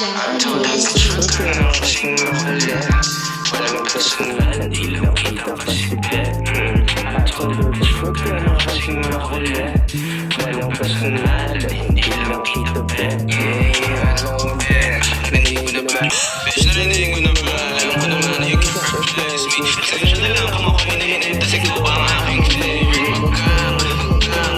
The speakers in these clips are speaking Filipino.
Told us the truth ka na kasing makulit. Walang personal, di lang kita pasipit. Told her the truth ka na kasing makulit. Walang personal, hindi lang kita bet. Ano bet? Narinig ko na ba? Bitch, narinig ko na ba? Alam ko naman na you can replace me. Pasensya na lang kung ako'y nainip. Tas ikaw ang aking flame.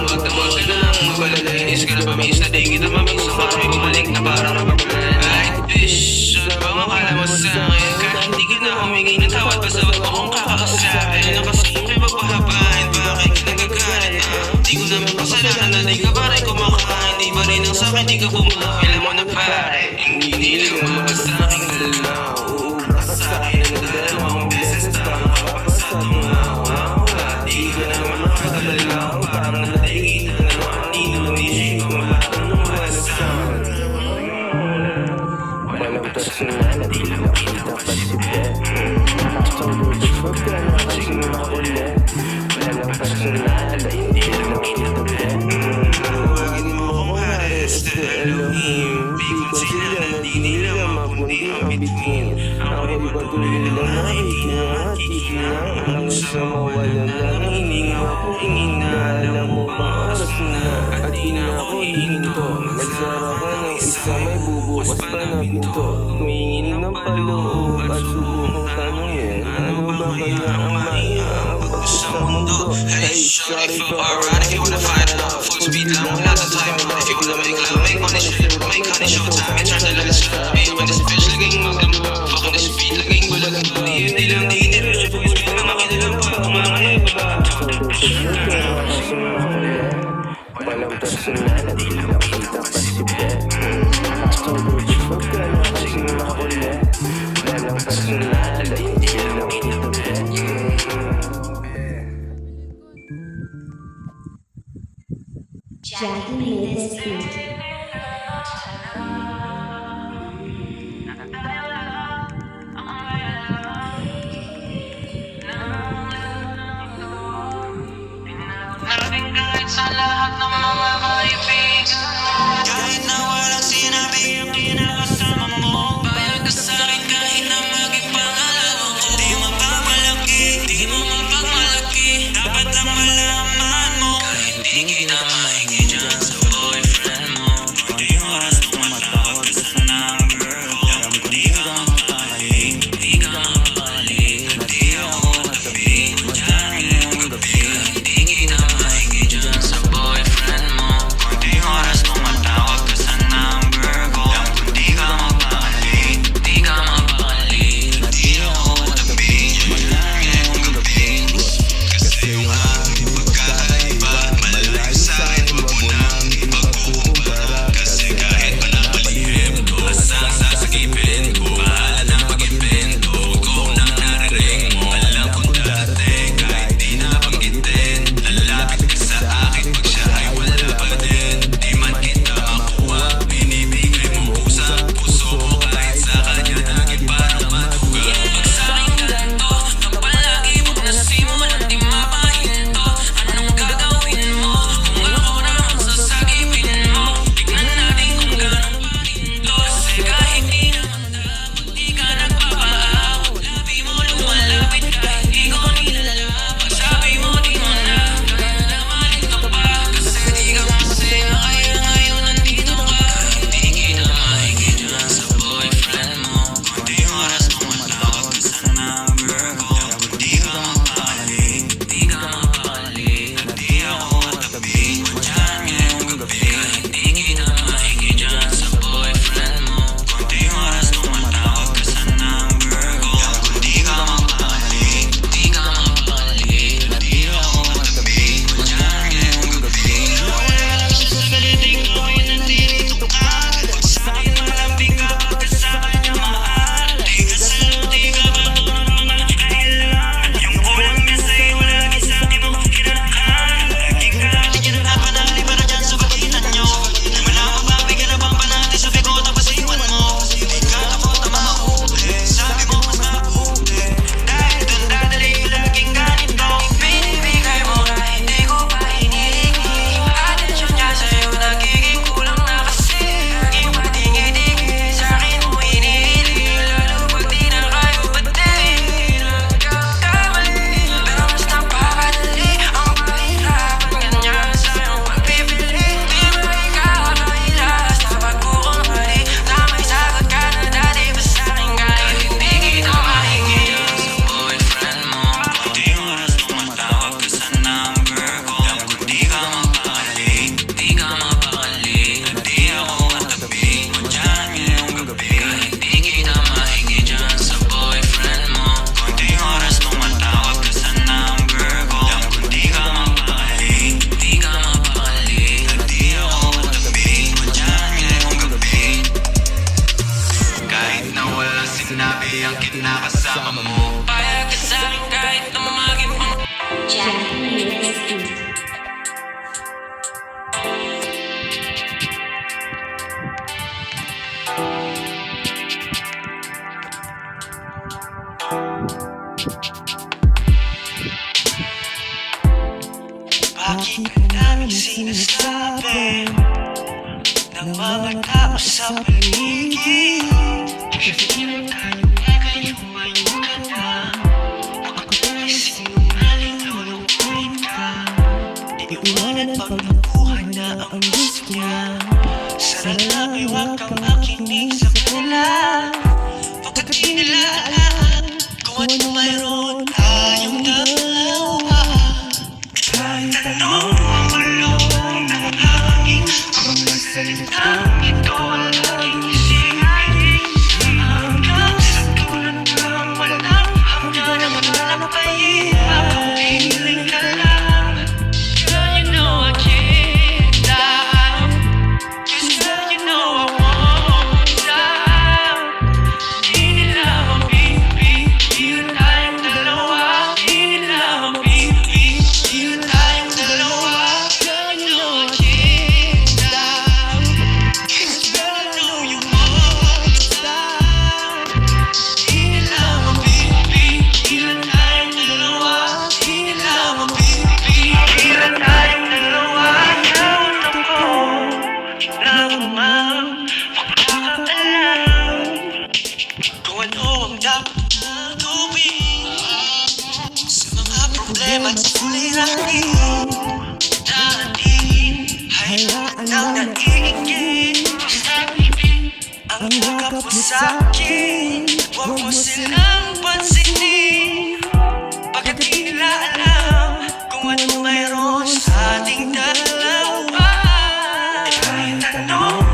Wag na lang mabalalinis ka na pamis na di kita mamiss. Sa kami bumalik na parang rubberman. Like fish, ano bang akala mo sa akin? Kahit hindi ka na humingi ng tawad, basta wag mo kong kakakasakin. Nakasimple magpahabain, bakit ka nagagalit? Di ko naman kasalanan na di ka pa rin kumakain. Di ba rin ang sakin, di ka bumulaw. Alam mo na pare, hindi lang mabas sa aking dalaw. Uubas sa akin ang dalawang beses. Tama ka pa sa tumawa. Di ka naman makagalaw. Parang natigit ka na naman. Indonesia, kumalang ng walang sound. Walang personal, di lang kita pasipit. Told her the truth ka na kasing makulit. Walang personal, hindi lang kita bet. Huwagin mo kong Haris na Elohim. Di ko sila na di nila mabuti ang bituin. Ako'y patuloy lang na ikinangakikinang. Ang sa mawalan lang ang hininga ko. Alam mo bang oras na at di na ako hihinto. Nagsara ka ng isa, may bubukas pa na pinto. Humingin ng paloob at subukong tanongin. Ano ba kaya ang maiabot sa mundo? Hey, sorry for alright. If you wanna find out, full speed lang wala sa time. If you wanna make love, make money, make honey, showtime. And turn the lights up. When this bitch laging magdamag, fucking this beat laging walang ba. Hindi lang tinira siya, full speed lang makidalang pa. Kumanganay pa ba? Walang personal, di lang kita pasipit. Told her the truth ka na kasing makulit. Walang personal, hindi lang kita bet. Jackie made this beat. Narating kahit sa lahat ng mga kaibigan mo. Kahit na walang sinabi ang kinakasama mo. Bayag ka sa'kin kahit na maging pangalawa ko. Di mo mapagmalaki, di mo mapagmalaki. Dapat ang malaman mo. Kahit di kita mahingi dyan sa boyfriend mo. Pwede yung oras tumatawag ka sa number ko. Alam ko di ka mapahalik, di ka mapahalik. Di ako katabi, madami ang gabi. Kahit di kita mahingi dyan sa boyfriend mo. Pwede mga tao sa paligid. Kasi lang tayo ngayon lumayo ka na. Ako ay sinungaling, lulukuin ka. Iniwanan pag nabuhay na ang gusto niya. Sana lang ay huwag kang makinig sa kanila. Pagkat di nila alam kung ano mayroon tayong dalawa. Kahit tanong ang malawang ng hangin, ang mga salitang ito ang laging singaling. Hanggang sa tulad ng walang hanggan ang malalampayin. Piling ka lang. Girl, you know I can't stop. Just girl, you know I won't stop. Di nila mapipigil tayong dalawa. Di nila mapipigil tayong dalawa. Girl, you know I can't stop. Just girl, I know you won't stop. Di nila mapipigil tayong dalawa. Di nila mapipigil tayong dalawa. Naunang ko lamang makakaalam kung ano ang dapat na gawin sa mga problema at suliranin. Dahil hayaan ang naiingit ang yakap mo sa'kin. Huwag mo silang pansinin, pagkat di nila alam kung ano mayroon sa ating dalawa. Kahit anong